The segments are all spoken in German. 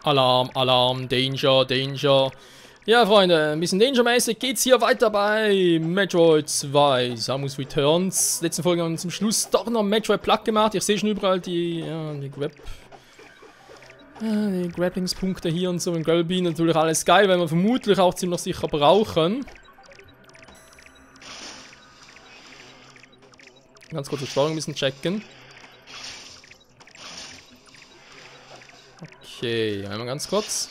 Alarm, Alarm, Danger, Danger. Ja, Freunde, ein bisschen Danger-mäßig geht's hier weiter bei Metroid 2 Samus Returns. Letzte Folge haben wir zum Schluss doch noch Metroid Plug gemacht. Ich sehe schon überall die Grapplingspunkte hier und so. In Girlbean natürlich alles geil, weil wir vermutlich auch ziemlich sicher brauchen. Ganz kurz die Steuerung ein bisschen checken. Okay, einmal ganz kurz.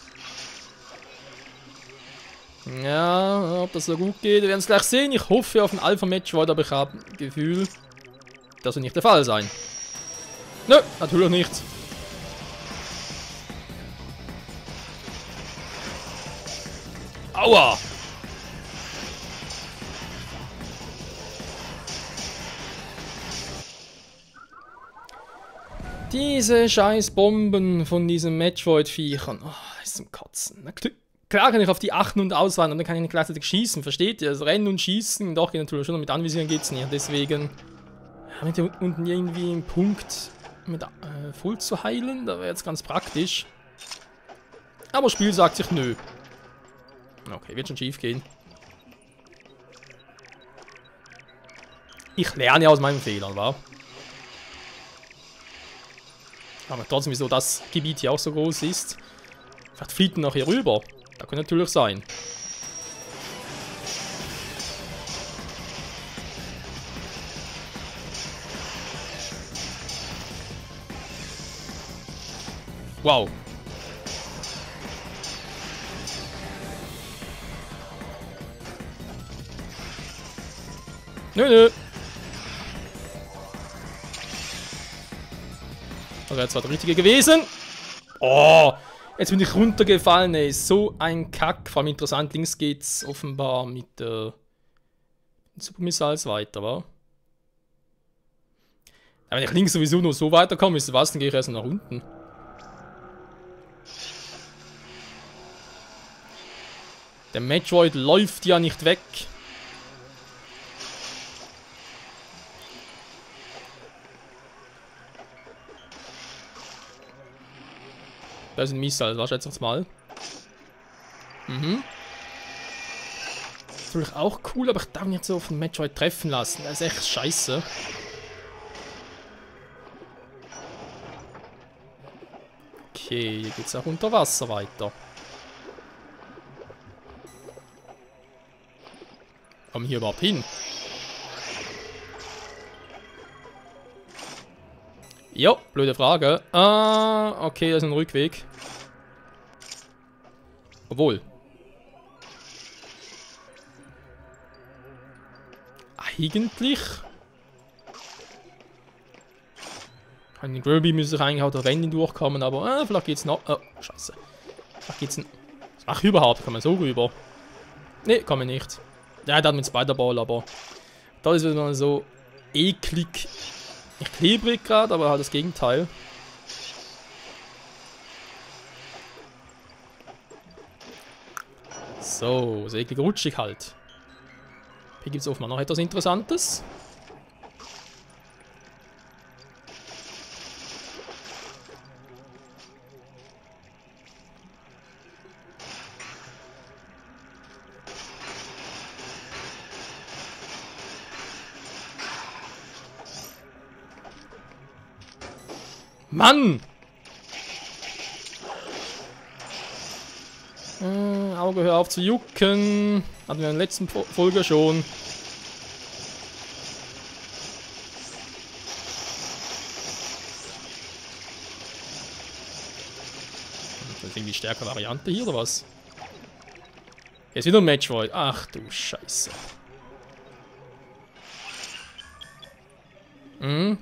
Ja, ob das so gut geht, wir werden es gleich sehen. Ich hoffe auf ein Alpha-Metroid, aber ich habe ein Gefühl, das wird nicht der Fall sein. Nö, natürlich nicht. Aua! Diese scheiß Bomben von diesen Metroid-Viechern. Oh, ist zum Kotzen. Klar kann ich auf die achten und ausweichen und dann kann ich nicht gleichzeitig schießen, versteht ihr? Also rennen und schießen, doch, geht natürlich schon, mit Anvisieren geht's nicht. Deswegen haben wir hier unten irgendwie einen Punkt mit voll zu heilen, da wäre jetzt ganz praktisch. Aber das Spiel sagt sich nö. Okay, wird schon schief gehen. Ich lerne aus meinen Fehlern, wa? Aber trotzdem, wieso das Gebiet hier auch so groß ist. Vielleicht fliegt er noch hier rüber. Das könnte natürlich sein. Wow. Nö, nö. Das wäre jetzt zwar der richtige gewesen. Oh, jetzt bin ich runtergefallen, ey. So ein Kack. Vor allem interessant, links geht's offenbar mit Super Missiles weiter, wa? Ja, wenn ich links sowieso nur so weiterkomme, ist was, dann gehe ich erst nach unten. Der Metroid läuft ja nicht weg. Da sind Missiles, was schätze ich mal. Mhm. Das ist natürlich auch cool, aber ich darf mich nicht so auf den Metroid treffen lassen. Das ist echt scheiße. Okay, hier geht's auch unter Wasser weiter. Kommen hier überhaupt hin? Jo, blöde Frage. Okay, das ist ein Rückweg. Obwohl. Eigentlich. An den Grillby müsste ich eigentlich auch der Wände durchkommen, aber vielleicht geht's noch. Oh, scheiße. Vielleicht geht's. Ach, überhaupt, kann man so rüber. Ne, kann man nicht. Ja, da hat man Spider-Ball, aber. Da ist wieder so eklig. Nicht klebrig gerade, aber halt das Gegenteil. So, so eklig rutschig halt. Hier gibt es offenbar noch etwas Interessantes. Mann! Auge, hör auf zu jucken. Hatten wir in der letzten Folge schon. Das ist irgendwie die stärkere Variante hier, oder was? Hier ist wieder ein Metroid. Ach du Scheiße.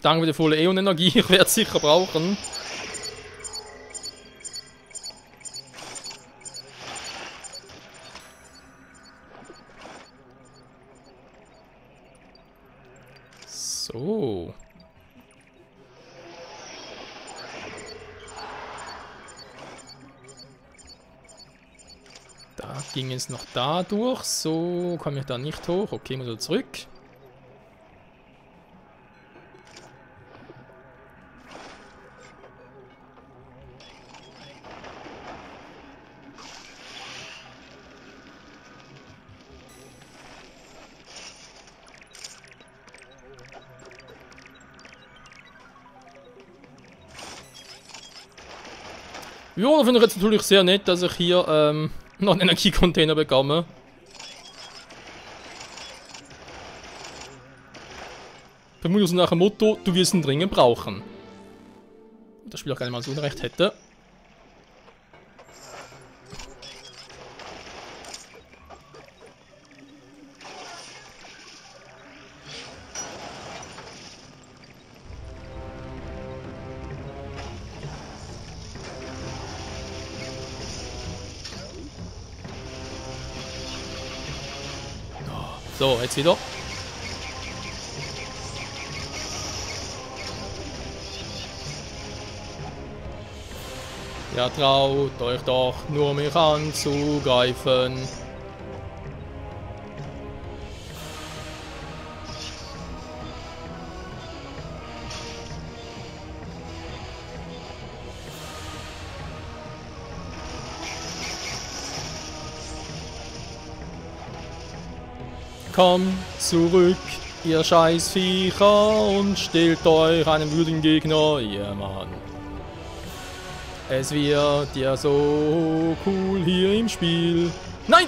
Danke für die volle Äon-Energie. Ich werde es sicher brauchen. So. Da ging es noch da durch. So, komme ich da nicht hoch. Okay, muss ich zurück. Ja, finde ich jetzt natürlich sehr nett, dass ich hier noch einen Energiecontainer bekomme. Vermutlich so nach dem Motto, du wirst ihn dringend brauchen. Das Spiel auch gerne mal so Unrecht hätte. So, jetzt wieder. Ja, traut euch doch nur mich anzugreifen. Kommt zurück, ihr Scheißviecher, und stellt euch einem würdigen Gegner, ihr Mann. Es wird ja so cool hier im Spiel. Nein!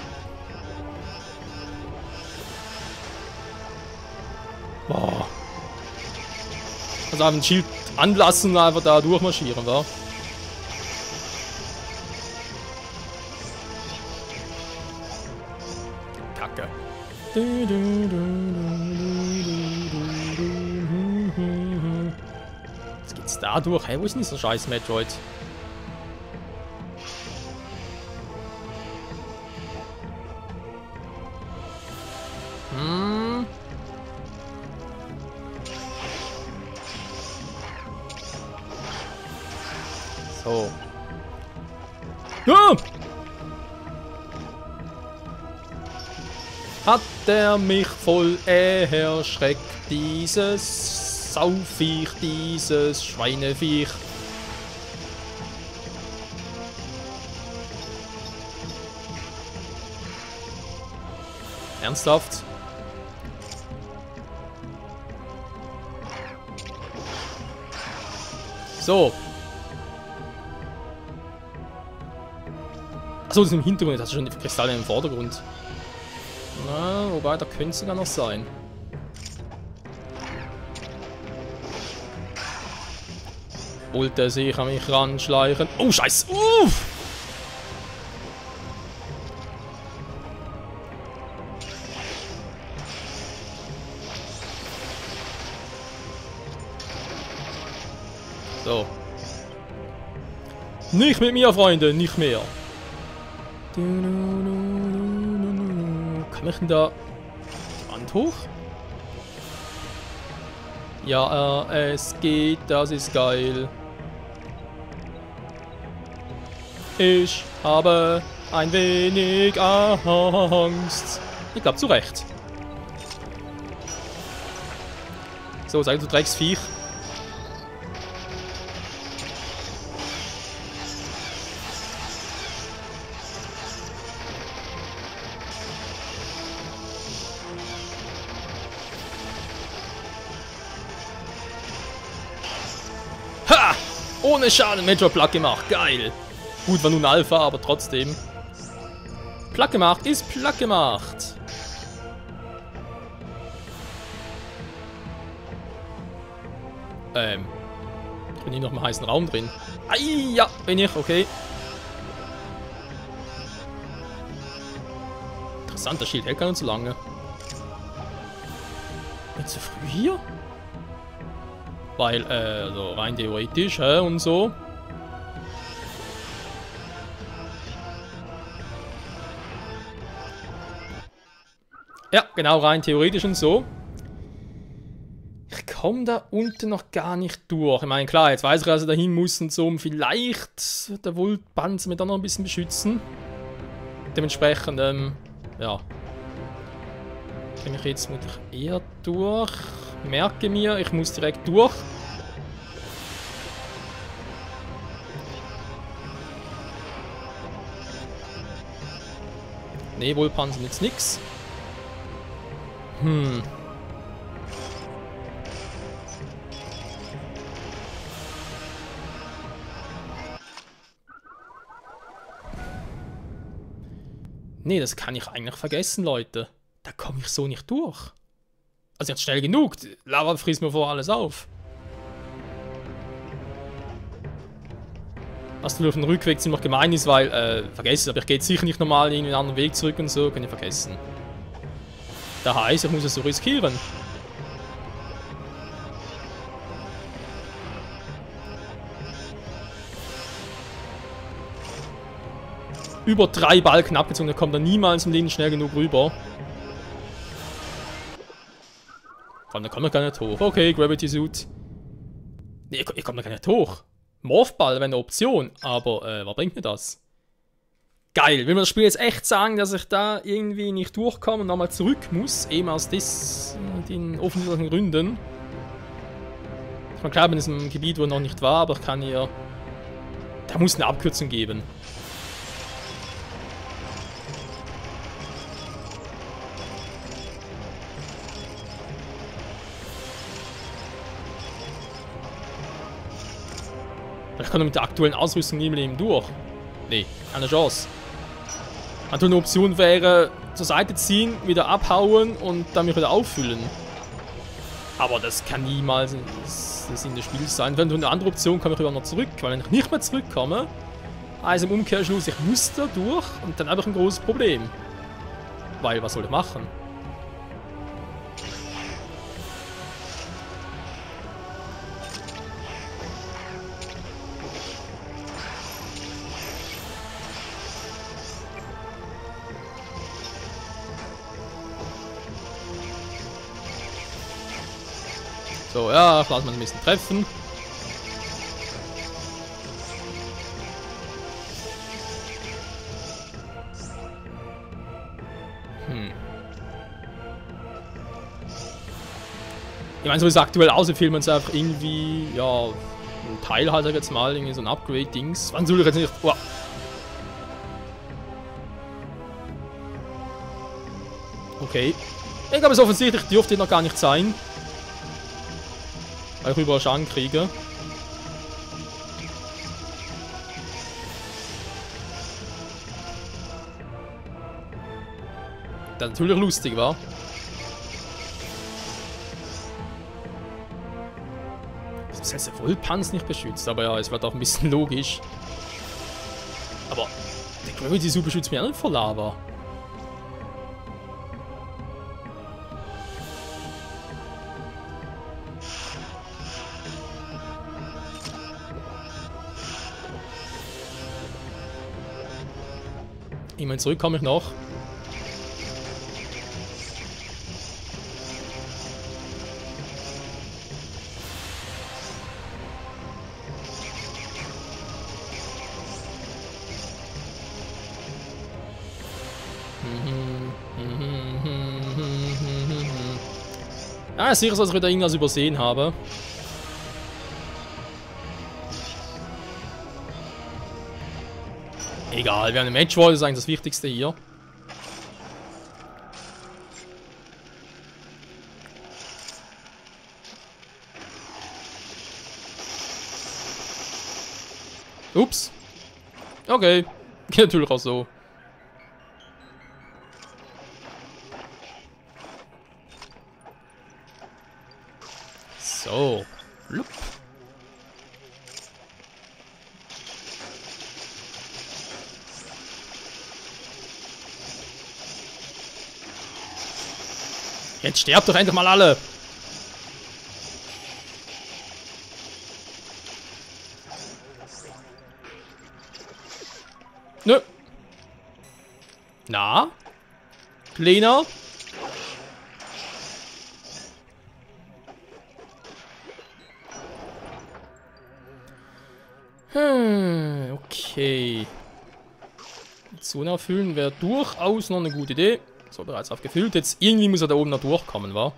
Boah. Also einfach ein Schild anlassen und einfach da durchmarschieren, wa? Kacke. Jetzt geht's da durch. Hey, wo ist denn dieser scheiß Metroid? So. Ja! Hat er mich voll erschreckt, dieses Sauviech, dieses Schweineviech. Ernsthaft? So. Achso, das ist im Hintergrund, das ist schon die Kristalle im Vordergrund. Na, wobei, da könnte es sogar noch sein. Wollte sich an mich ranschleichen. Oh, Scheiße! Uff! So. Nicht mit mir, Freunde, nicht mehr. Kann ich denn da die Wand hoch? Ja, es geht, das ist geil. Ich habe ein wenig Angst. Ich glaube, zu Recht. So, sag du Drecksviech. Ha! Ohne Schaden Metroid platt gemacht. Geil. Gut, war nun Alpha, aber trotzdem. Platt gemacht ist platt gemacht. Ich bin hier noch im heißen Raum drin. Ai, ja, bin ich, okay. Interessant, das Schild hält gar nicht so lange. Bin ich zu früh hier? Weil, also rein theoretisch, und so. Ja, genau, rein theoretisch und so. Ich komme da unten noch gar nicht durch. Ich meine, klar, jetzt weiß ich, dass ich dahin muss und so, um vielleicht der Vultpanzer mich da noch ein bisschen beschützen. Dementsprechend, ja. Komme ich jetzt mit eher durch. Merke mir, ich muss direkt durch. Ne, Vultpanzer nützt nix. Nee, das kann ich eigentlich vergessen, Leute. Da komme ich so nicht durch. Also jetzt schnell genug. Die Lava frisst mir vor alles auf. Was natürlich auf dem Rückweg ziemlich gemein ist, weil, vergessen, aber ich gehe jetzt sicher nicht normal irgendwie einen anderen Weg zurück und so, könnt ihr vergessen. Das heißt, ich muss es so riskieren. Über 3 Balken abgezogen, da kommt er niemals im Leben schnell genug rüber. Vor allem, da kommt er gar nicht hoch. Okay, Gravity Suit. Nee, ich komme da gar nicht hoch. Morphball wäre eine Option, aber was bringt mir das? Geil, will man das Spiel jetzt echt sagen, dass ich da irgendwie nicht durchkomme und nochmal zurück muss, eben aus den offensichtlichen Gründen. Ich meine, klar, bin in diesem Gebiet, wo ich noch nicht war, aber ich kann hier... Da muss eine Abkürzung geben. Ich kann mit der aktuellen Ausrüstung nie im Leben durch. Nee, keine Chance. Eine Option wäre, zur Seite ziehen, wieder abhauen und dann mich wieder auffüllen. Aber das kann niemals das Sinn des Spiels sein. Wenn du eine andere Option komme ich wieder noch zurück. Weil wenn ich nicht mehr zurückkomme, also im Umkehrschluss, ich muss da durch und dann habe ich ein großes Problem. Weil, was soll ich machen? So, ja, lass mal ein bisschen treffen. Ich meine, so wie es aktuell aussieht, fehlt man es einfach irgendwie, ja, ein Teil halt jetzt mal, irgendwie so ein Upgrade-Dings. Wann soll ich jetzt nicht... Oh. Okay. Ich glaube, es offensichtlich dürfte noch gar nicht sein. Weil ich überall Schaden kriege. Das natürlich lustig war. Das heißt, der Vollpanz nicht beschützt, aber ja, es wird auch ein bisschen logisch. Aber der Gravity Suit beschützt mich auch nicht vor Lava. Ich meine, zurück komme ich noch. Ah, sicher, dass ich wieder irgendwas übersehen habe. Egal, wir haben eine Matchwall, das ist eigentlich das Wichtigste hier. Ups. Okay. Geht natürlich auch so. So. Lup. Jetzt sterbt doch endlich mal alle. Nö. Na? Kleiner? Okay. Die Zone erfüllen wäre durchaus noch eine gute Idee. So, bereits aufgefüllt. Jetzt irgendwie muss er da oben noch durchkommen, wa?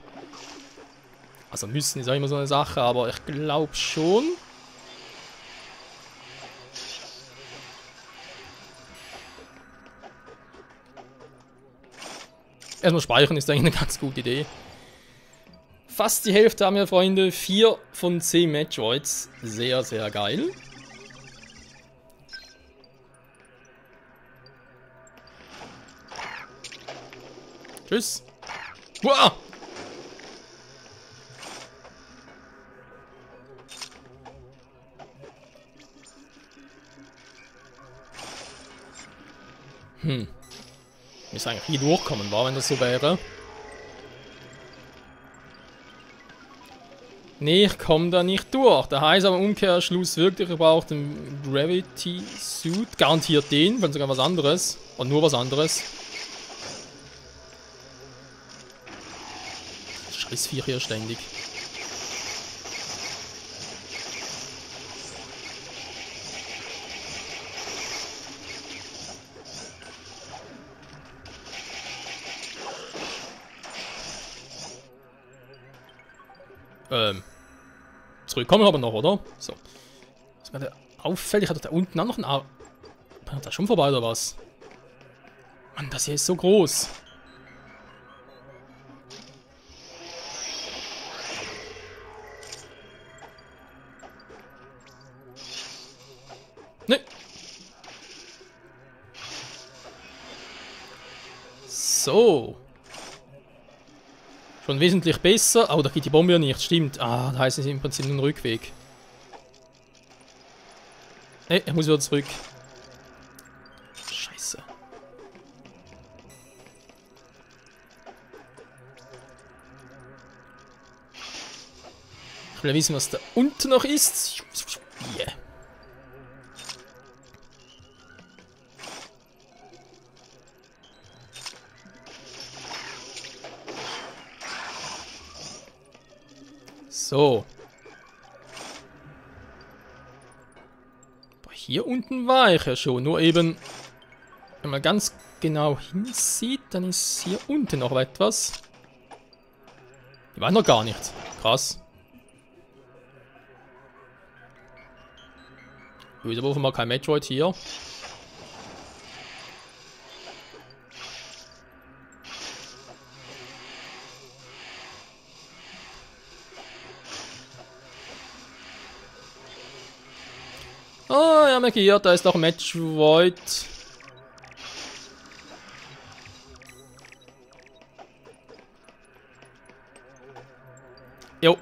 Also müssen ist auch immer so eine Sache, aber ich glaube schon. Erstmal speichern ist eigentlich eine ganz gute Idee. Fast die Hälfte haben wir, Freunde. 4 von 10 Metroids. Sehr, sehr geil. Tschüss. Wow. Ich müsste eigentlich hier durchkommen, wenn das so wäre. Nee, ich komme da nicht durch. Da heißt aber im Umkehrschluss wirklich, ich brauche den Gravity Suit. Garantiert den, wenn sogar was anderes. Und nur was anderes. Scheiß Viech hier ständig. Zurückkommen aber noch, oder? So. Was gerade auffällig, hat da unten auch noch ein Ar... Bin da schon vorbei, oder was? Mann, das hier ist so groß. Ne. So. Schon wesentlich besser. Oh, da geht die Bombe ja nicht. Stimmt. Ah, da heißt es im Prinzip nur ein Rückweg. Ne, ich muss wieder zurück. Scheiße. Ich will ja wissen, was da unten noch ist. Yeah. So. Aber hier unten war ich ja schon. Nur eben, wenn man ganz genau hinsieht, dann ist hier unten noch etwas. Die war noch gar nicht. Krass. Ist aber offenbar kein Metroid hier. Oh, ja, markiert, da ist noch Metroid. Jo.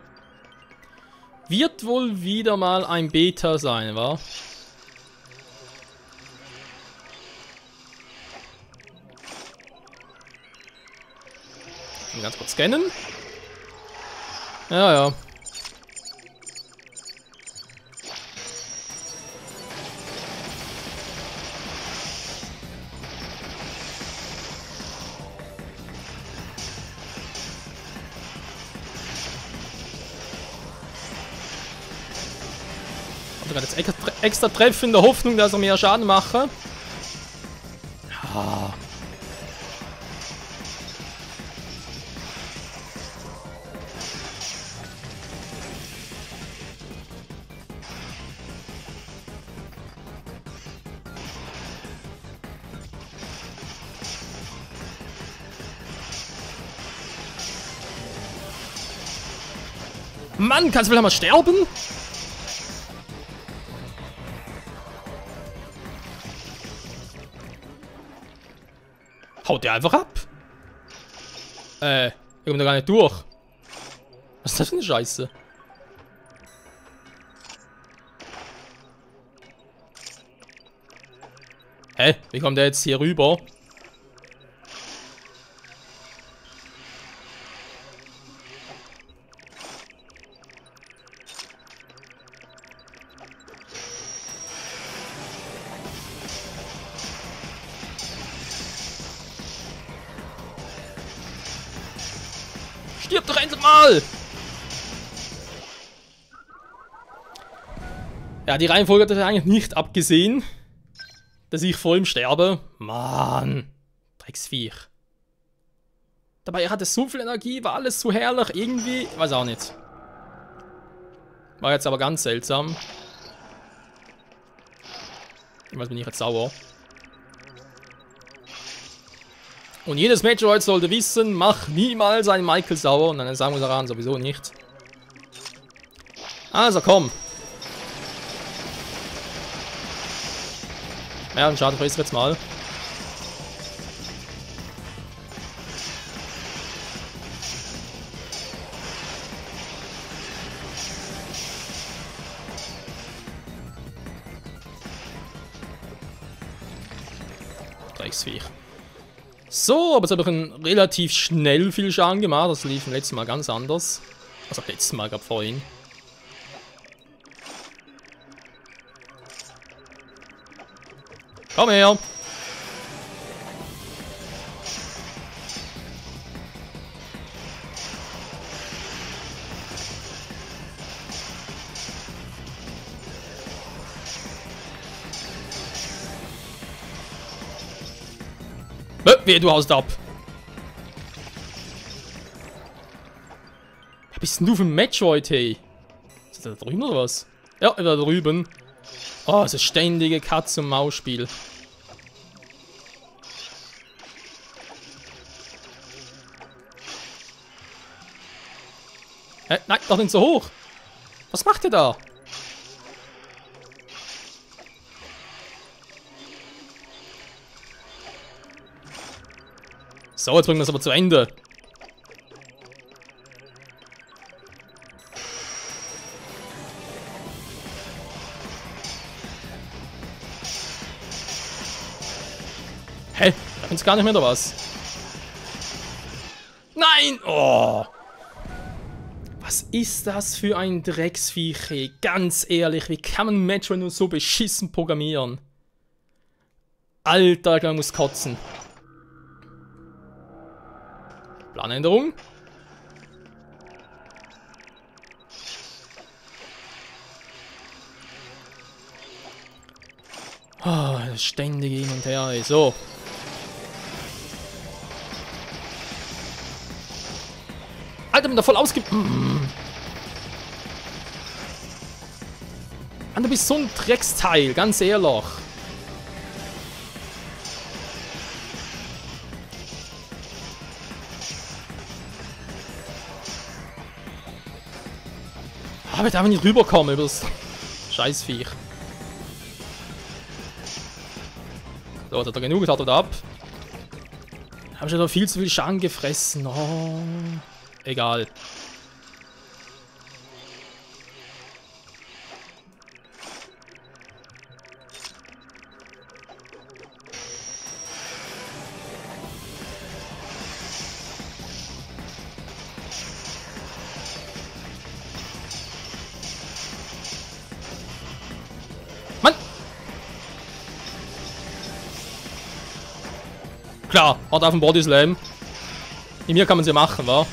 Wird wohl wieder mal ein Beta sein, wa? Ganz kurz scannen. Ja, ja. Jetzt extra treffen in der Hoffnung, dass er mehr Schaden mache. Ja. Mann, kannst du vielleicht mal sterben? Haut der einfach ab? Ich komme da gar nicht durch. Was ist das für eine Scheiße? Hä? Wie kommt der jetzt hier rüber? Stirb doch endlich mal! Ja, die Reihenfolge hat er eigentlich nicht abgesehen, dass ich vor ihm sterbe. Mann, Drecksviech. Dabei er hatte so viel Energie, war alles so herrlich, irgendwie, weiß auch nicht. War jetzt aber ganz seltsam. Was bin ich jetzt sauer? Und jedes Metroid sollte wissen, mach niemals einen Michael sauer. Und dann sagen wir daran sowieso nicht. Also komm. Ja, einen Schaden frisst jetzt mal. Drecksviech. So, aber jetzt habe ich relativ schnell viel Schaden gemacht. Das lief im letzten Mal ganz anders. Also letztes Mal, gerade vorhin. Komm her! Wehe, du haust ab. Was bist denn du für ein Metroid, hey? Ist das da drüben oder was? Ja, da drüben. Oh, das ständige Katz-und-Maus-Spiel. Hä? Nein, doch nicht so hoch. Was macht ihr da? So, jetzt bringen wir es aber zu Ende. Hä? Da find's gar nicht mehr, oder was? Nein! Oh! Was ist das für ein Drecksviech, ey? Ganz ehrlich, wie kann man Metroid nur so beschissen programmieren? Alter, ich muss kotzen. Planänderung. Oh, das ständige Hin und Her, ey. So. Alter, bin da voll Mann, du bist so ein Drecksteil, ganz ehrlich. Aber ich darf nicht rüberkommen über das Scheißviech. So, hat er genug, hat er da ab. Hab schon da viel zu viel Schaden gefressen. Oh, egal. Mann! Klar, hat auf dem Body Slam. In mir kann man sie machen, wa?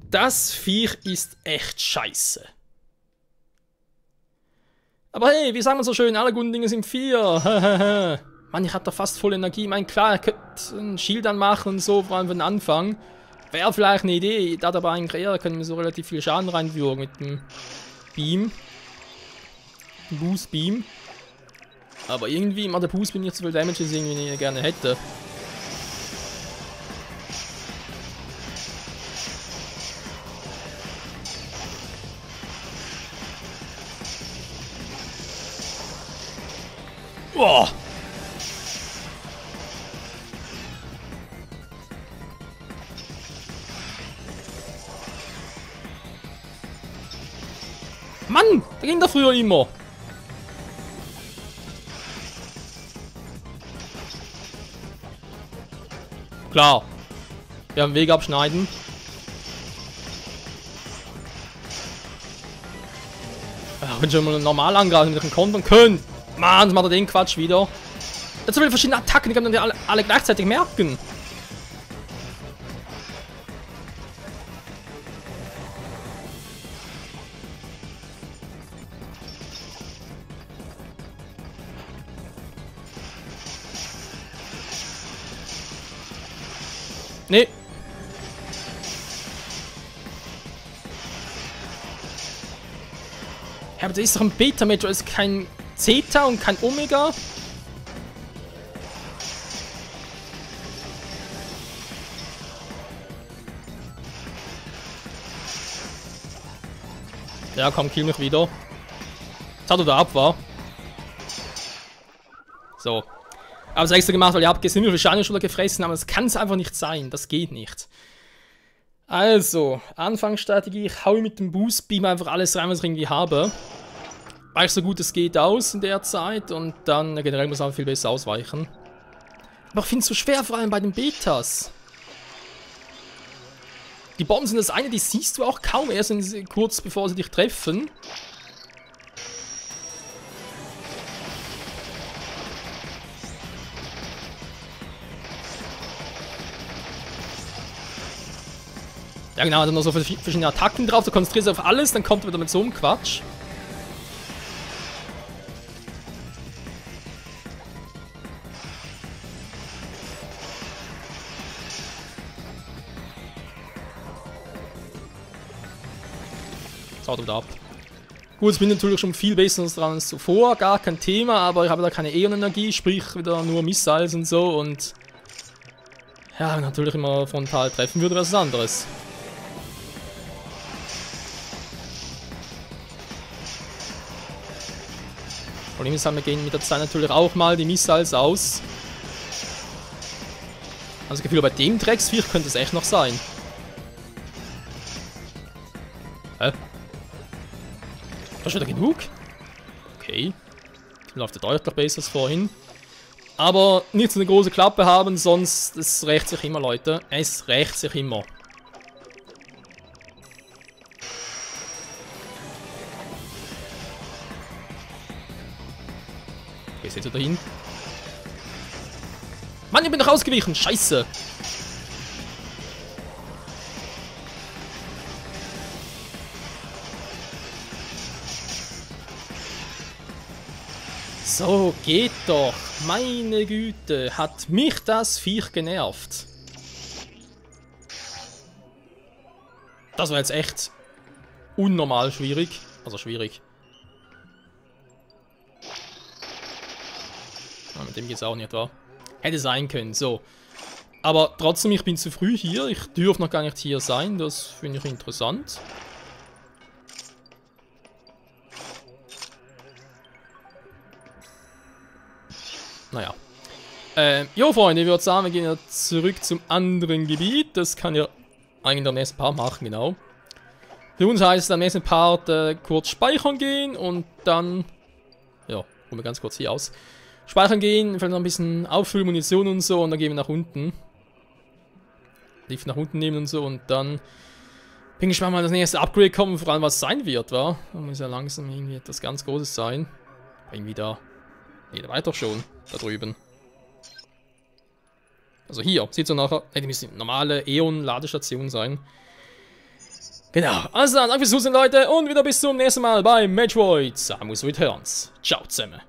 Das Viech ist echt scheiße. Aber hey, wie sagen wir so schön, alle guten Dinge sind 4. Mann, ich hab da fast voll Energie. Ich meine, klar, ich könnte einen Shield anmachen und so, vor allem für den Anfang. Wäre vielleicht eine Idee. Da aber eigentlich eher, können wir so relativ viel Schaden reinwürgen mit dem Beam. Boost Beam. Aber irgendwie macht der Boost Beam nicht so viel Damage, wie ich ihn gerne hätte. Boah! Mann! Da ging da früher immer! Klar. Wir haben einen Weg abschneiden. Ja, wenn schon mal normal angreifen, mit dem kontern können. Mann, jetzt macht er den Quatsch wieder. Dazu viele verschiedene Attacken, die kann man alle gleichzeitig merken. Nee. Ja, aber das ist doch ein Beta-Metro, ist kein Zeta und kein Omega. Ja, komm, kill mich wieder. Jetzt hat er da ab, war. So. Aber es extra gemacht, weil ihr habt gestern nur Scheinschule gefressen, aber das kann es einfach nicht sein. Das geht nicht. Also, Anfangsstrategie, ich hau mit dem Boost Beam einfach alles rein, was ich irgendwie habe. Weiche so gut es geht aus in der Zeit und dann generell muss man viel besser ausweichen. Aber ich finde es so schwer, vor allem bei den Betas. Die Bomben sind das eine, die siehst du auch kaum erst kurz bevor sie dich treffen. Ja genau, dann noch so verschiedene Attacken drauf, du konzentrierst dich auf alles, dann kommt er wieder mit so einem Quatsch. Jetzt haut er wieder ab. Gut, ich bin natürlich schon viel besser dran als zuvor, gar kein Thema, aber ich habe da keine Äonenergie, sprich wieder nur Missiles und so und... Ja, natürlich immer frontal treffen würde, was anderes. Problem ist halt, wir gehen mit der Zeit natürlich auch mal die Missiles aus. Also das Gefühl, bei dem Drecksviech könnte es echt noch sein. Hä? Das ist wieder genug? Okay. Das läuft ja deutlich besser als vorhin. Aber nicht so eine große Klappe haben, sonst es rächt sich immer, Leute. Es rächt sich immer. Okay, ist jetzt wieder hin. Mann, ich bin noch ausgewichen. Scheiße. So, geht doch. Meine Güte, hat mich das Viech genervt. Das war jetzt echt unnormal schwierig. Also schwierig. Ja, mit dem geht's auch nicht, wa? Hätte sein können, so. Aber trotzdem, ich bin zu früh hier. Ich dürfte noch gar nicht hier sein. Das finde ich interessant. Naja. Jo, Freunde, ich würde sagen, wir gehen ja zurück zum anderen Gebiet. Das kann ja eigentlich am nächsten Part machen, genau. Für uns heißt es am nächsten Part kurz speichern gehen und dann... Ja, holen wir ganz kurz hier aus. Speichern gehen, vielleicht noch ein bisschen auffüllen, Munition und so und dann gehen wir nach unten. Lift nach unten nehmen und so und dann... Bin gespannt, wann das nächste Upgrade kommt, vor allem was es sein wird, wa? Da muss ja langsam irgendwie etwas ganz Großes sein. Irgendwie da... Ne, da war ich doch schon. Da drüben. Also hier, sieht so nachher, die müssen eine normale Äon-Ladestation sein. Genau, also dann, danke fürs Zusehen, Leute, und wieder bis zum nächsten Mal bei Metroid Samus Returns. Ciao zusammen.